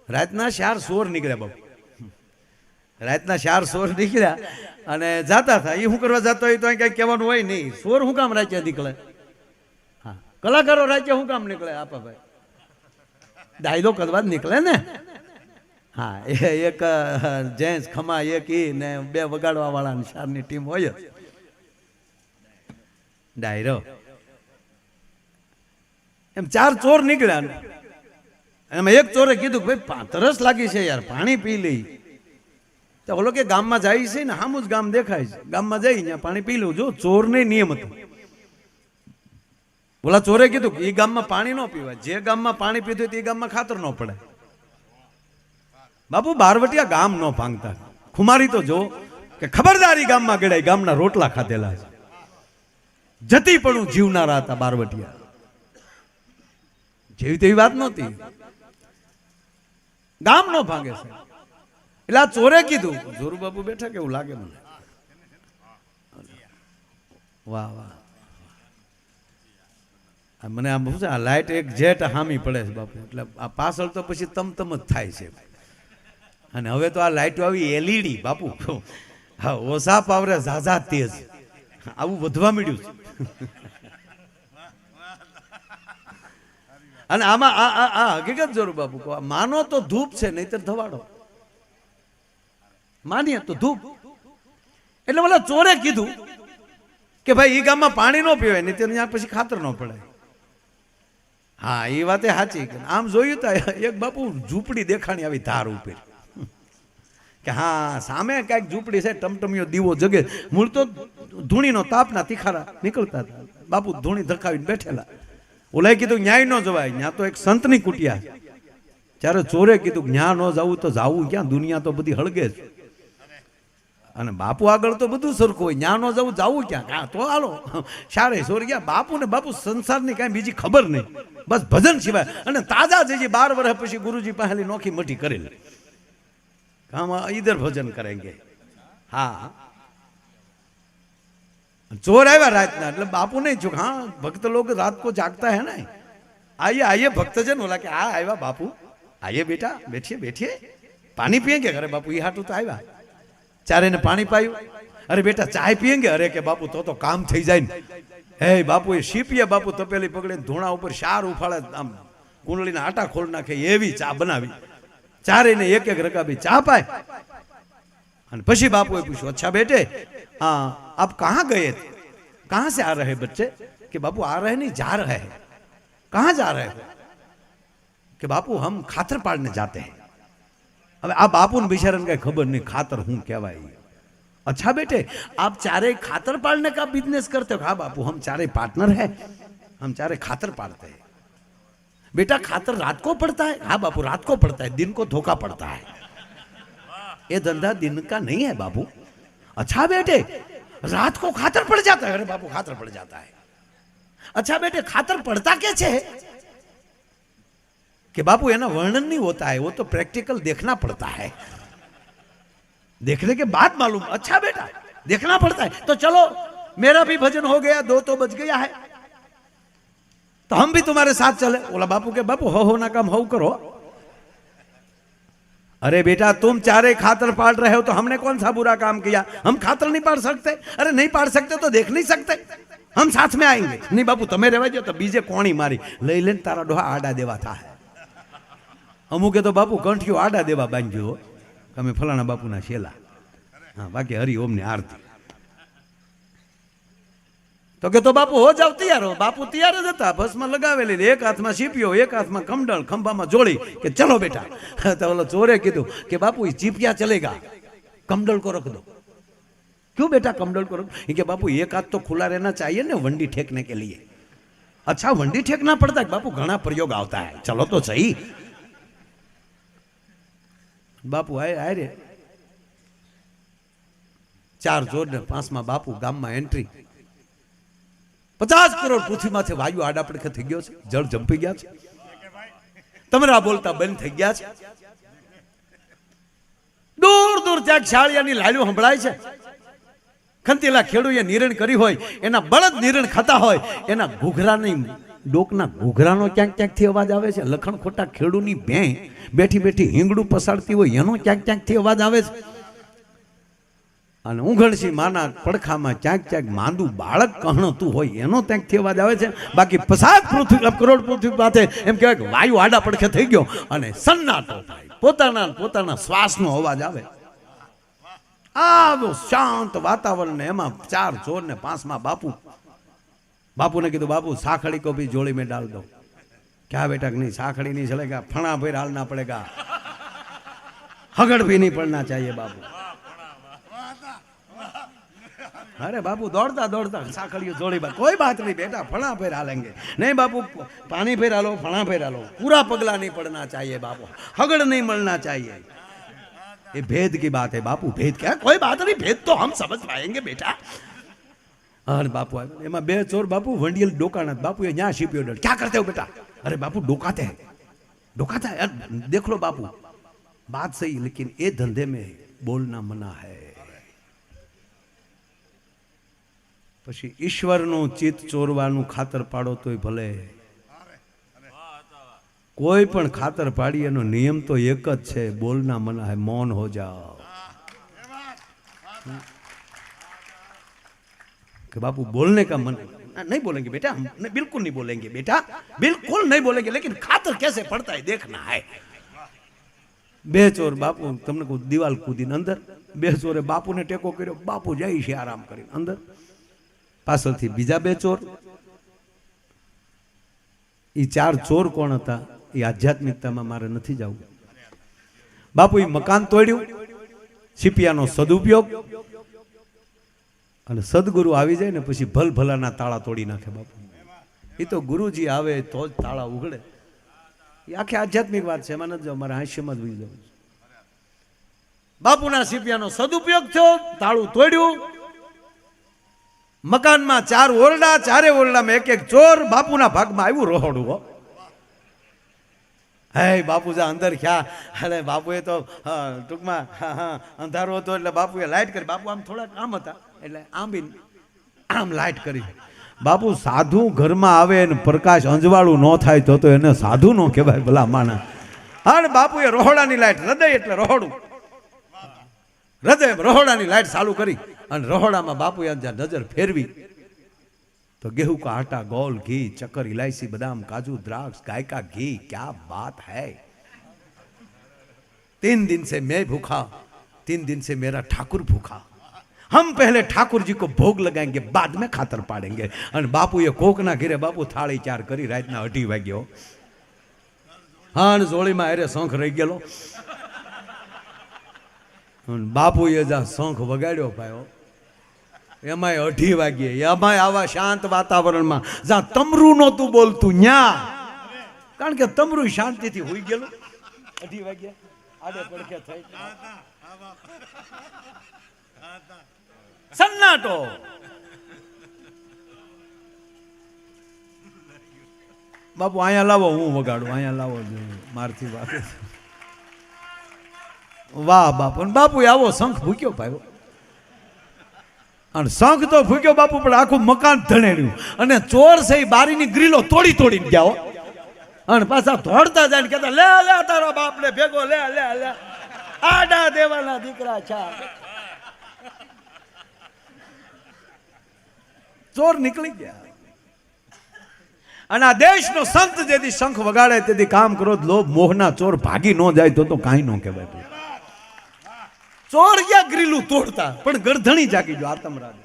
રાતના 4 સોર નીકળ્યા બાપુ, રાતના 4 સોર નીકળ્યા અને જાતા હતા. એ શું કરવા જતો હોય તો કઈ કહેવાનું હોય નહીં. સોર શું કામ રાજ્ય નીકળે? હા, કલાકારો રાજ્ય શું કામ નીકળે? આપા ભાઈ ડાયલો કરવા જ નીકળે ને. હા, એક જેન્ટ્સ ખમા એક ઈ ને 2 વગાડવા વાળા શારની ટીમ હોય જ. ડાયરો એમ 4 ચોર નીકળ્યા. એમાં એક ચોરે કીધું કે ભાઈ તરસ લાગી છે યાર, પાણી પી લઈ. તો ઓલો કે ગામમાં જાય છે ને, સામું જ ગામ દેખાય છે, ગામમાં જઈ ત્યાં પાણી પી લઉં. જો ચોર ને નિયમ હતો. ઓલા ચોરે કીધું કે એ ગામમાં પાણી ન પીવાય, જે ગામમાં પાણી પીધું તે ગામમાં ખાતર ન પડે. બાપુ બારવટિયા ગામ ન ભાંગતા. ખુમારી તો જો કે ખબરદારી ગામમાં ગડાય, ગામના રોટલા ખાધેલા છે. જતી પણ જીવનારા હતા બારવટિયા. જેવી તેવી વાત નહોતી. ગામ નો ભાંગે છે. એટલે આ ચોરે કીધું, જોરુ બાપુ બેઠા કેવું લાગે મને. વાહ વાહ, મને આમ શું છે, આ લાઈટ એક જેટ હામી પડે છે બાપુ. એટલે આ પાછળ તો પછી તમતમ જ થાય છે. અને હવે તો આ લાઈટો આવી એલઈડી બાપુ. હા, ઓછા પાવરે ઝાઝા તેજ આવું વધવા મળ્યું છે. અને આમાં આ હકીકત જોરુ બાપુ કહો, માનો તો ધૂપ છે, નહીતર ધવાડો. માનીએ તો ધૂપ. એટલે બોલા ચોરે કીધું કે ભાઈ એ ગામમાં પાણી ન પીવાય, નહીતર ત્યાં પછી ખાતર ન પડે. હા, એ વાતે સાચી. આમ જોયું તો એક બાપુ ઝૂંપડી દેખાણી આવી ધાર ઉપર કે હા સામે કઈક ઝૂંપડી છે, ટમટમિયો દીવો જગે. મૂળ તો ધૂણીનો તાપના તીખારા નીકળતા હતા. બાપુ ધૂણી ધકાવીને બેઠેલા. ઓલાએ કીધું ન્યાય ન જવાય, ત્યાં તો એક સંતની કુટિયા. ત્યારે ચોરે કીધું ન્યા ન જવું તો જાવું ક્યાં, દુનિયા તો બધી હળગે છે. અને બાપુ આગળ તો બધું સરખું હોય, ન્યા ન જવું જાવું ક્યાં? હા તો હાલો સારે સોર ગયા. બાપુ ને બાપુ સંસારની કાંઈ બીજી ખબર નહીં, બસ ભજન સિવાય. અને તાજા જજી 12 વર્ષ પછી ગુરુજી પહેલી નોખી મઠી કરેલી, हम इधर भजन करेंगे. हाँ, चोर आया रात ना, मतलब बापू नहीं चुका. हाँ, भक्त लोग रात को जागता है ना. आइए आइए भक्तजन, बोला कि हाँ आया बापू, आइए बेटा, बैठिए बैठिए, पानी पियेंगे? अरे बापू ये हाटू तो आया. चारे ने पानी पायु. अरे बेटा चाय पियेंगे? अरे के बापू तो काम थी जाए. हे बापू ये शीपिए बापू तपेली पकड़े धूणा ऊपर 4 उफाड़े आम कुंडली ना आटा खोल नाखे एवी चा बनावी. चारे ने एक रकाबी चा पाए. पछी बापू पूछो, अच्छा बेटे आप कहाँ गए थे, कहाँ से आ रहे बच्चे? कि बापू आ रहे नहीं, जा रहे हैं. कहाँ जा रहे हो? कि बापू हम खातर पाड़ने जाते हैं. अब आ बापू ने बिचारा कई खबर नहीं खातर हूं कहवाय. अच्छा बेटे आप चारे खातर पाड़ने का बिजनेस करते हो? हाँ बापू हम चारे पार्टनर हैं, हम चारे खातर पाड़ते हैं. बेटा खातर रात को पड़ता है? हाँ बापू रात को पड़ता है, दिन को धोखा पड़ता है. ये धंधा दिन का नहीं है बाबू. अच्छा बेटे रात को खातर पड़ जाता है? अरे बापू खातर पड़ जाता है. अच्छा बेटे खातर पड़ता कैसे है? कि बापू है ना वर्णन नहीं होता है, वो तो प्रैक्टिकल देखना पड़ता है, देखने के बाद मालूम. अच्छा बेटा देखना पड़ता है, तो चलो मेरा भी भजन हो गया, 2 तो बज गया है, तो हम भी तुम्हारे साथ चले. बोला बापू के बापू हो ना काम हो करो. अरे बेटा तुम चारे खातर पाड़ रहे हो तो हमने कौन सा बुरा काम किया? हम खातर नहीं पाड़ सकते? अरे नहीं पाड़ सकते तो देख नहीं सकते, हम साथ में आएंगे. नहीं बापू तमे रहवा दो, तो बीजे कोणी मारी लई लेने तारा डोहा आडा देवा था. अमुके तो बापू कंठियो आडा देवा बांध्यो, તમે ફલાણા બાપુના શેલા. हाँ बाकी हरि ओम ने आरती. तो के तो बापू हो जाओ तैयार हो. बापू तैयार ज था, बस में लगावेली, एक हाथ में सीपियो, एक हाथ में कमडल, खंभा में जोड़ी के चलो बेटा. तो बोलो चोरे कीधु कि बापू चीपिया चलेगा, कमडल को रख दो. क्यों बेटा कमडल को रख? कि बापू एक हाथ तो खुला रहना चाहिए ना वंडी ठेकने के लिए. अच्छा वंडी ठेकना पड़ता है? बापू घना प्रयोग आता है, चलो तो सही. बापू आए रे 4 जोर ने 5 में बापू गाम में एंट्री. 50 करोड़ पृथ्वी में वायु आड़ा पड़के थी गयो, जल जंपी गया, तमरा बोलता बंद थी गया. दूर दूर त्या शाळियानी लाल्यो संभळाय छे. खंतीला खेडूए निरण करी होय, एना बळद निरण खाता होय, एना घूघरानी ડોકના ઘૂઘરાનો ક્યાંક ક્યાંકથી અવાજ આવે છે, લખણ ખોટા ખેડૂની ભેં બેઠી બેઠી હિંગડું પસાડતી હોય એનો ક્યાંક ક્યાંકથી અવાજ આવે છે, અને ઉઘડસી માના પડખામાં ક્યાંક ક્યાંક માંદું બાળક કહણતું હોય એનો ત્યાંકથી અવાજ આવે છે. બાકી પસાદ પૃથ્વી કરોડ પૃથ્વી પાસે એમ કહેવાય કે વાયુ આડા પડખે થઈ ગયો અને સન્નાટો થાય, પોતાના શ્વાસનો અવાજ આવે. આવો શાંત વાતાવરણ ને એમાં 4 ચોર ને 5માં બાપુને કીધું બાપુ સાખડી को भी जोड़ी में डाल दो. क्या बेटा नहीं साखड़ी नहीं चलेगा, फणा फिर हालना पड़ेगा, हगड़ भी नहीं पड़ना चाहिए बापू. अरे बापू दौड़ता दौड़ता साखड़ियों जोड़ी बात, कोई बात नहीं बेटा फणा फिर हालेंगे. नहीं बापू पानी फिर हालो, फणा फिर हालो, पूरा पगला नहीं पड़ना चाहिए बापू, हगड़ नहीं मलना चाहिए. ये भेद की बात है बापू, भेद क्या, कोई बात नहीं, भेद तो हम समझ पाएंगे बेटा. अरे बापू एमा 2 चोर बापू वंडियल डोकाना, बापू ये यहाँ शिपियो डर, क्या करते हो बेटा? अरे बापू डोकाते हैं यार, देख लो बापू बात सही, लेकिन ये धंधे में बोलना मना है. પછી ઈશ્વરનું ચિત્ત ચોરવાનું ખાતર પાડો તોય ભલે, કોઈ પણ ખાતર પાડી એનો નિયમ તો એક જ છે, બોલના મના है, मौन हो जाओ. कि बापू बोलने का मन नहीं बोलेंगे बेटा, हम बिल्कुल नहीं बोलेंगे बेटा, बिल्कुल नहीं बोलेंगे, लेकिन खातर कैसे पड़ता है देखना है. 2 ચોર બાપુ તમને કહું દિવાલ કૂદીને અંદર, 2 ચોરે બાપુને ટેકો કર્યો, બાપુ જાય છે આરામ કરીને અંદર. પાછળથી બીજા 2 ચોર. એ 4 ચોર કોણ હતા એ આધ્યાત્મિકતામાં મારે નથી જવું. બાપુ એ મકાન તોડ્યું, સિપિયાનો સદુપયોગ, અને સદગુરુ આવી જાય ને પછી ભલભલાના તાળા તોડી નાખે બાપુ. એ તો ગુરુજી આવે તો જ તાળા ઉઘડે. એ આખી આધ્યાત્મિક વાત છે, એમાં નથી જાવ, મારે હાસ્યમાં જ ભૂલી જવું. બાપુના સિપિયાનો સદુપયોગ થયો, તાળું તોડ્યું, મકાનમાં 4 ઓરડા, 4 ઓરડામાં 1 ચોર. બાપુના ભાગમાં આવ્યું રોહડું. હો હે બાપુ જા અંદર ખ્યા. અરે બાપુએ તો ટૂંકમાં અંધારો હતો એટલે બાપુએ લાઇટ કરી. બાપુ આમ થોડાક આમ હતા એટલે આમ લાઇટ કરી. બાપુ સાધુ ઘરમાં આવે ને પ્રકાશ અંજવાળું ન થાય તો એને સાધુ નો કહેવાય ભલા માણા. અને બાપુએ રોહડાની લાઇટ, હૃદય એટલે રોહડું, હૃદય રોહડાની લાઇટ ચાલુ કરી અને રોહડામાં બાપુએ નજર ફેરવી तो गेहूं का आटा, गोल घी, चक्कर, इलायची, बादाम, काजू, द्राक्ष, गाय का घी, क्या बात है. 3 दिन से मैं भूखा, 3 दिन से मेरा ठाकुर भूखा. हम पहले ठाकुर जी को भोग लगाएंगे, बाद में खातर पाड़ेंगे. और बापू ये कोक ना घिरे बापू थाળી 4 કરી રાતના 2:30 વાગ્યો. હા જોડીમાં અરે શંખ રહી ગયેલો. બાપુ એ જા શંખ વગાડ્યો ભાઈઓ, એમાંય 2:30 વાગ્યે, એમાંય આવા શાંત વાતાવરણમાં જ્યાં તમરું નહોતું બોલતું ન્યા, કારણ કે તમરું શાંતિથી હોઈ ગયેલું. 2:30 વાગ્યે આડે પડખે થઈ સન્નાટો. બાપુ અહીંયા લાવો, હું વગાડું, અહીંયા લાવો, મારથી વાત. વાહ બાપુ. બાપુ આવો શંખ ભૂક્યો ભાઈ, અને શંખ તો ફૂક્યો બાપુ, પણ આખું મકાન ધણેડ્યું. અને ચોર છે એ બારીની ગ્રીલો તોડીને ગયા, અને પાછા દોડતા જાય ને કહેતા લે લે તારા બાપ ને ભેગો લે લે લે, આડા દેવાના દીકરા છે. ચોર નીકળી ગયા. અને આ દેશનો સંત જેથી શંખ વગાડે તેથી કામ ક્રોધ લોભ મોહના ચોર ભાગી ન જાય તો કાંઈ ન કહેવાય. ચોર ગયા ગ્રીલું તોડતા, પણ ગરધણી જાગી ગયો આતમ રાજ.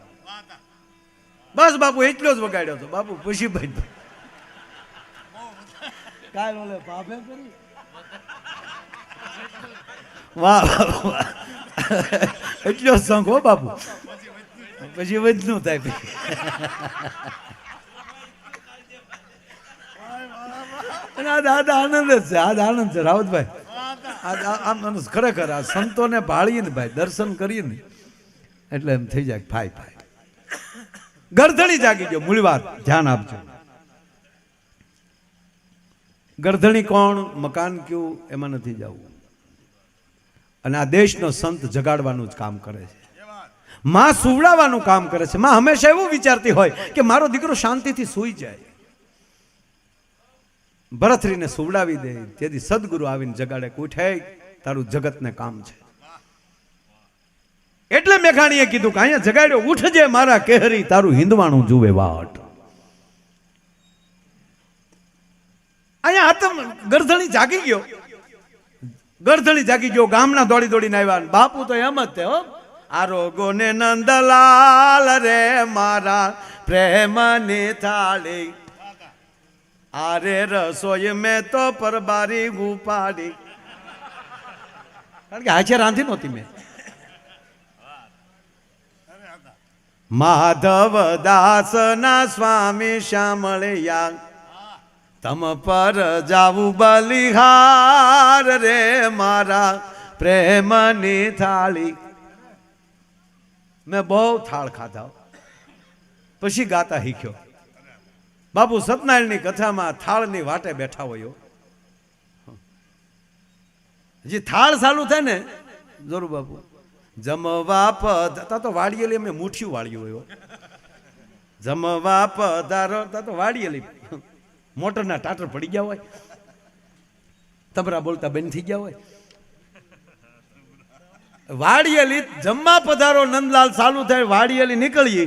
બસ બાપુ એટલો જ વગાડ્યો હતો. બાપુ પછી ભાઈ કાલ ઓલે બાપે કરી વાહ એટલો શંખ હો બાપુ, પછી વધનું થાય. દાદા આનંદ જ છે, આ આનંદ છે રાવતભાઈ. ખરેખર આ સંતોને ભાળીએ ને ભાઈ, દર્શન કરીએ ને એટલે એમ થઈ જાય ભાઈ ભાઈ. ગરધણી જાગી ગયો. મૂળ વાત ધ્યાન આપજો. ગરધણી કોણ, મકાન કયું, એમાં નથી જવું. અને આ દેશનો સંત જગાડવાનું જ કામ કરે છે, માં સુવડાવવાનું કામ કરે છે. માં હંમેશા એવું વિચારતી હોય કે મારો દીકરો શાંતિથી સૂઈ જાય. ભરથરીને સુવડાવી દે, તેથી સદગુરુ આવીને જગાડે કે ઉઠે, તારું જગતને કામ છે. એટલે મેઘાણીએ કીધું કે અહીંયા જગાડ્યો, ઉઠજે મારા કેહરી, તારું હિંદવાણું જુએ વાટ. અહીંયા આતમ ગરધણી જાગી ગયો, ગરધણી જાગી ગયો, ગામના દોડી દોડીને આવ્યા. બાપુ તો એમ જ તે હો, આરોગો ને નંદલાલ રે મારા પ્રેમની થાળી, આરે રસોઈ મેં તો પરબારી ઉપાડી. કારણ કે હાચે રાંધી નહોતી મેં. માધવ દાસ ના સ્વામી શામળિયા, તમ પર જાવું બલિહાર રે મારા પ્રેમની થાળી. મેં બહુ થાળ ખાધા, પછી ગાતા શીખ્યો. બાપુ સત્યનારાયણની કથામાં થાળની વાટે બેઠા હોય, જે થાળ ચાલુ થાય ને, જરૂર બાપુ જમવા પધારો, તો વાળીએલી એમને મુઠ્ઠીયું વાળ્યું હોય. જમવા પધારો તો વાળીએલી મોટરના ટાટર પડી ગયા હોય, તબરા બોલતા બંધ થઈ ગયા હોય. વાડિયેલી જમવા પધારો નંદલાલ ચાલુ થાય, વાડિયેલી નીકળીએ,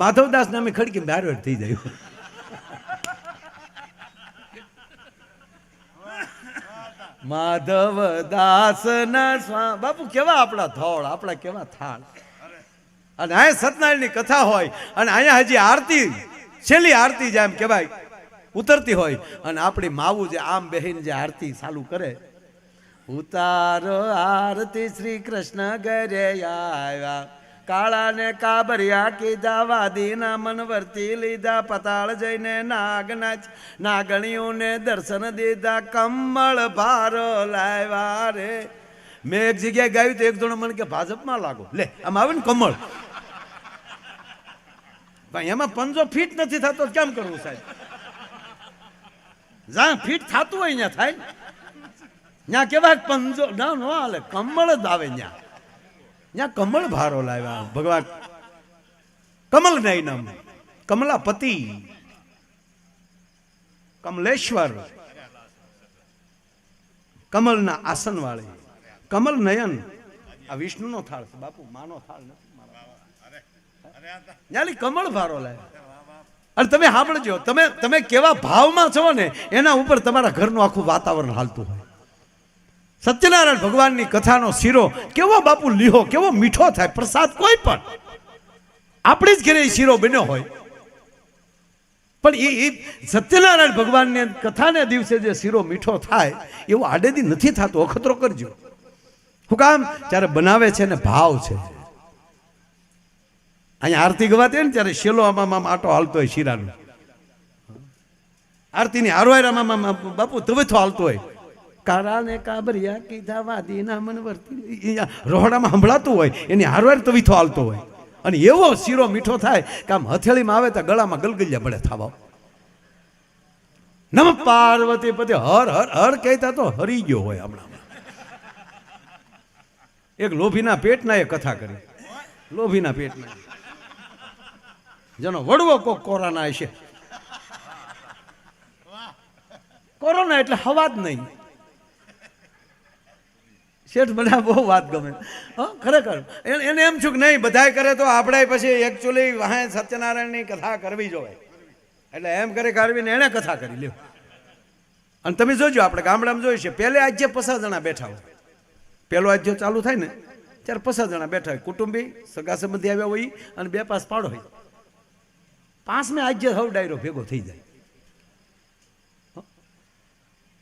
માધવદાસ નામે ખડકી બારવેર થઈ જાય. માધવદાસ ના બાપુ કેવા આપણા ધોળ, આપણા કેવા થાળ. અને અહીંયા સત્યનારાયણની કથા હોય, અને અહીંયા હજી આરતી, છેલ્લી આરતી જેમ કહેવાય ઉતરતી હોય, અને આપણી માવું જે આમ બેહીને જે આરતી ચાલુ કરે, ઉતારો આરતી શ્રી કૃષ્ણ ઘરે આવ્યા, કાળા ને કાબરિયા કીધા, વાદીના મન વર્તી લીધા, પતાળ જઈને નાગનાચ નાગણીઓને દર્શન દીધા, કમળ ભારો લાવ્યા રે. મેં એક જગ્યાએ ગાયું તો એક જણો મને કે ભાજપમાં લાગો, લે આમ આવે ને કમળ. ભાઈ એમાં પંજો ફીટ નથી થતો, કેમ કરવું સાહેબ? જ્યાં ફીટ થતું હોય ત્યાં થાય, ત્યાં કેવા પંજો ના નો હાલે, કમળ જ આવે. ત્યાં કમળ ભારો લાવ્યા ભગવાન. કમલ નહીં નામ, કમલાપતિ, કમલેશ્વર, કમલના આસન વાળે, કમલ નયન. આ વિષ્ણુનો થાળ છે બાપુ, માનો થાળ નથી. કમળ ભારો લાવ્યા. અને તમે સાંભળજો, તમે કેવા ભાવમાં છો ને એના ઉપર તમારા ઘરનું આખું વાતાવરણ હાલતું હોય. સત્યનારાયણ ભગવાનની કથાનો શીરો કેવો બાપુ લીહો, કેવો મીઠો થાય. પ્રસાદ કોઈ પણ આપણી જ ઘરે શીરો બન્યો હોય, પણ એ સત્યનારાયણ ભગવાનની કથાને દિવસે જે શીરો મીઠો થાય એવો આડેદી નથી થતો. અખતરો કરજો. શું કામ? ત્યારે બનાવે છે ને ભાવ છે. અહીંયા આરતી ગવાતી હોય ને ત્યારે શેલો આમાં આટો હાલતો હોય શીરાનો. આરતીની હારવાયરામાં બાપુ તવેથો હાલતો હોય, કાળા ને કાબરિયા કીધા, વાદીના મન વર્તી, રોહડામાં સંભળાતું હોય, એની હારવાર તવીથો હાલતો હોય. અને એવો શીરો મીઠો થાય કે આમ હથેળીમાં આવે તો ગળામાં ગલગલિયા પડે થવા. નમ પાર્વતી પતિ હર હર હર કહેતા તો હરી ગયો હોય. હમણાં એક લોભીના પેટના એ કથા કરી, લોભીના પેટના જેનો વડવો કોક કોરોના હશે. કોરોના એટલે હવા જ નહીં. શેઠ મને બહુ વાત ગમે ખરેખર. એને એમ છું કે નહીં બધાય કરે તો આપણે પછી એકચ્યુઅલી વાહે સત્યનારાયણની કથા કરવી જોઈએ, એટલે એમ કરી કાઢવીને એને કથા કરી લ્યો. અને તમે જોજો આપણે ગામડામાં જોયું છે, પહેલે આજે 50 જણા બેઠા હોય. પહેલો આજે ચાલુ થાય ને ત્યારે 50 જણા બેઠા હોય, કુટુંબી સગા સંબંધી આવ્યા હોય, અને 2 પાસ પાડો હોય. 5મે આજે સૌ ડાયરો ભેગો થઈ જાય.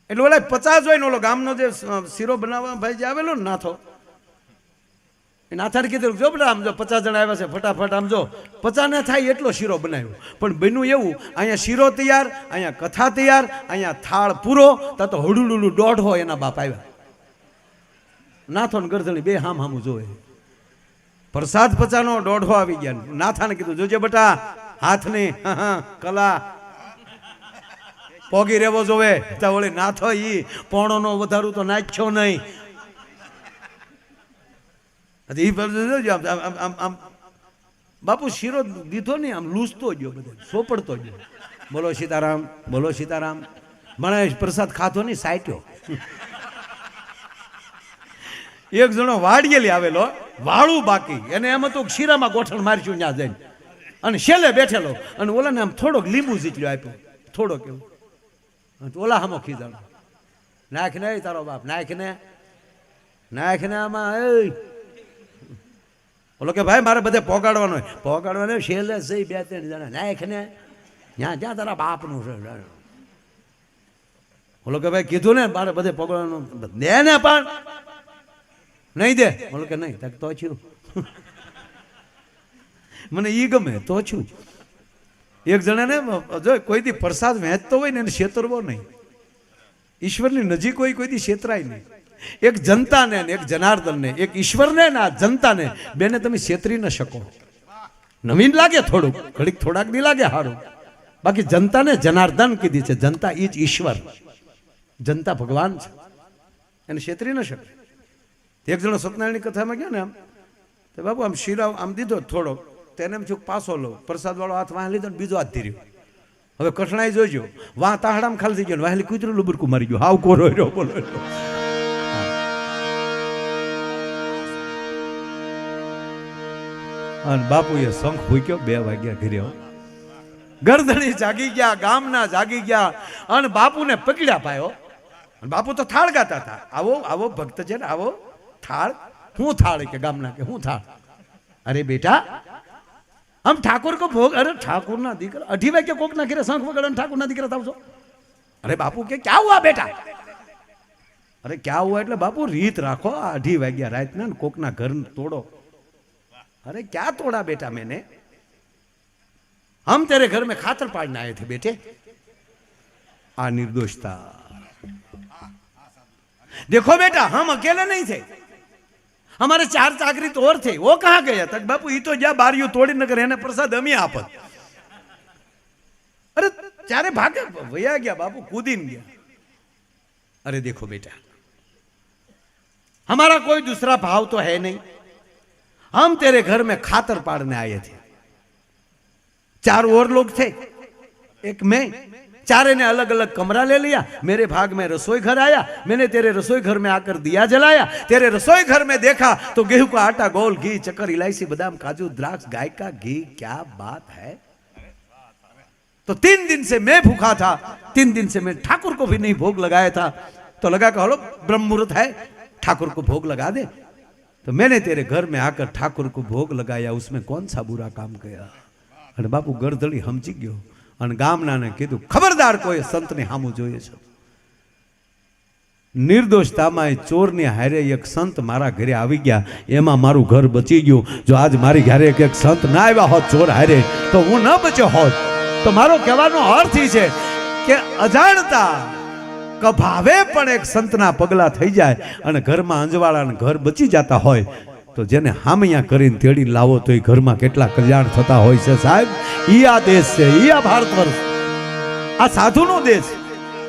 એટલે ઓલા 50 હોય ને ઓલો ગામનો જે શીરો બનાવવા ભાઈ જે આવેલો ને નાથો, એ નાથાને કીધું જો બેટા આમ જો 50 જણા આવ્યા છે, ફટાફટ આમ જો 50 ને થાય એટલો શીરો બનાવ્યો. પણ બન્યું એવું, અહીંયા શીરો તૈયાર, અહીંયા કથા તૈયાર, અહીંયા થાળ પૂરો, તો હડુડુડું 1.5 હોય એના બાપ આવ્યા. નાથો ને ગરધણી બે હામું જોવે. પ્રસાદ 50નો 1.5 આવી ગયા. નાથાને કીધું જોજે બેટા હાથની કલા પોગી રહેવો જોવે. તો વળી નાથો ઈ પોણોનો વધારું તો નાખ્યો નહીં. આમ બાપુ શીરો દીધો ને આમ લૂસતો ગયો, બધો સોપડતો ગયો. બોલો સીતારામ, બોલો સીતારામ. મને પ્રસાદ ખાધો નહીં, સાટ્યો. એક જણો વાડિયેલી આવેલો, વાળું બાકી, એને એમ હતું શીરામાં ગોઠણ મારશું ત્યાં જઈને, અને છેલ્લે બેઠેલો, અને ઓલાને આમ થોડોક લીંબુ જીતલ્યો આપ્યો, થોડોક એવું. ઓલા હામો ખીજાણો, નાખ ને તારો બાપ, નાખ ને આમાં. ઓલો કે ભાઈ મારે બધે પોગાડવાનો હોય. પોગાડવાનો છેલ્લે સહી 2-3 જણા, નાખ ને જ્યાં જ્યાં તારા બાપનું છે. ઓલો કે ભાઈ કીધું ને મારે બધે પોગાડવાનું, દે ને પણ નહીં દે. ઓલો કે નહીં, તો છું મને ઈ ગમે તો છું. એક જણાને જો કોઈ દી પ્રસાદ વહેંચતો હોય ને એને છેતરવો નહીં. ઈશ્વરની નજીક હોય કોઈ દી છેતરાય નહીં. એક જનતાને એક જનાર્દનને, એક ઈશ્વરને ને આ જનતાને બેને તમે છેતરી ન શકો. નવીન લાગે થોડુંક, ઘડીક થોડાક નહીં લાગે સારું, બાકી જનતાને જનાર્દન કીધી છે. જનતા ઈ જ ઈશ્વર, જનતા ભગવાન છે, એને છેતરી ન શકે. એક જણો સત્યનારાયણની કથામાં ગયા ને આમ, તો બાપુ આમ શીરા આમ દીધો થોડોક, તેને એમ થયું પાછો લો, પ્રસાદ વાળો હાથ વાહ લીધો ને બીજો હાથ ધીર્યો. હવે કઠણાઈ જોઈજો, વાહ તાહડામાં ખાલી થઈ ગયો, વાહેલી કૂતરું લુબરકું મારી ગયું, હાવ કોરો રહ્યો. બોલો અને બાપુએ શંખ ફૂક્યો, 2 વાગ્યા ઘરે. ગરદણી જાગી ગયા, ગામના જાગી ગયા, અને બાપુને પકડ્યા પાયો. અને બાપુ તો થાળ ગાતા હતા, આવો આવો ભક્ત છે ને, આવો થાળ. હું થાળ કે ગામના કે હું થાળ? અરે બેટા हम ठाकुर को भोग, अरे ठाकुर ना दीकरा 2:30 वागे कोक ना घरे शंख वगाड़े ठाकुर ना दीकरा थाव छो. अरे बापू के क्या हुआ बेटा? अरे क्या हुआ એટલે બાપુ રીત રાખો, 2:30 વાગ્યા રાત ના કોક ના ઘર તોડો. अरे क्या तोड़ा बेटा मैंने? हम तेरे घर में खातर पाड़ने आए थे बेटे. आ निर्दोषता. देखो बेटा हम अकेले नहीं थे, हमारे 4 चाकरी तो और थे, वो कहाँ गया? तक बापू ये तो जा बारियों तोड़ी न करे, प्रसाद हम ही आपत. अरे चारे भागे भैया गया, बापू कूदीन गया. अरे देखो बेटा, हमारा कोई दूसरा भाव तो है नहीं, हम तेरे घर में खातर पाड़ने आए थे. 4 और लोग थे, एक मैं. चारे ने अलग अलग कमरा ले लिया. मेरे भाग में रसोई घर आया, मैंने तेरे रसोई घर में आकर दिया जलाया. तेरे रसोई घर में देखा तो गेहूं का आटा, गोल, घी, चक्कर, इलायची, बादाम, काजू, द्राक्ष, गाय का घी. क्या बात है! तो 3 दिन से मैं भूखा था, 3 दिन से मैं ठाकुर को भी नहीं भोग लगाया था. तो लगा कि हलो ब्रह्म मुहूर्त है, ठाकुर को भोग लगा दे. तो मैंने तेरे घर में आकर ठाकुर को भोग लगाया, उसमें कौन सा बुरा काम किया? अरे बापू गरदड़ी समझी गयो અને ગામનાને કીધું ખબરદાર કોઈ સંતને સામું જોઈએ છે. નિર્દોષતામાં ચોરની હારે એક સંત મારા ઘરે આવી ગયા, એમાં મારું ઘર બચી ગયું. જો આજ મારી ઘરે એક સંત ના આવ્યા હોત ચોર હારે તો હું ન બચ્યો હોત. તો મારો કહેવાનો અર્થ એ છે કે અજાણતા કભાવે પણ એક સંતના પગલા થઈ જાય અને ઘરમાં અંજવાળાને ઘર બચી જતા હોય, તો જેને હામૈયા કરીને તેડી લાવો તો એ ઘરમાં કેટલા કલ્યાણ થતા હોય છે સાહેબ. ઈ આ દેશ છે, ઈ આ ભારત વર્ષ, આ સાધુનો દેશ.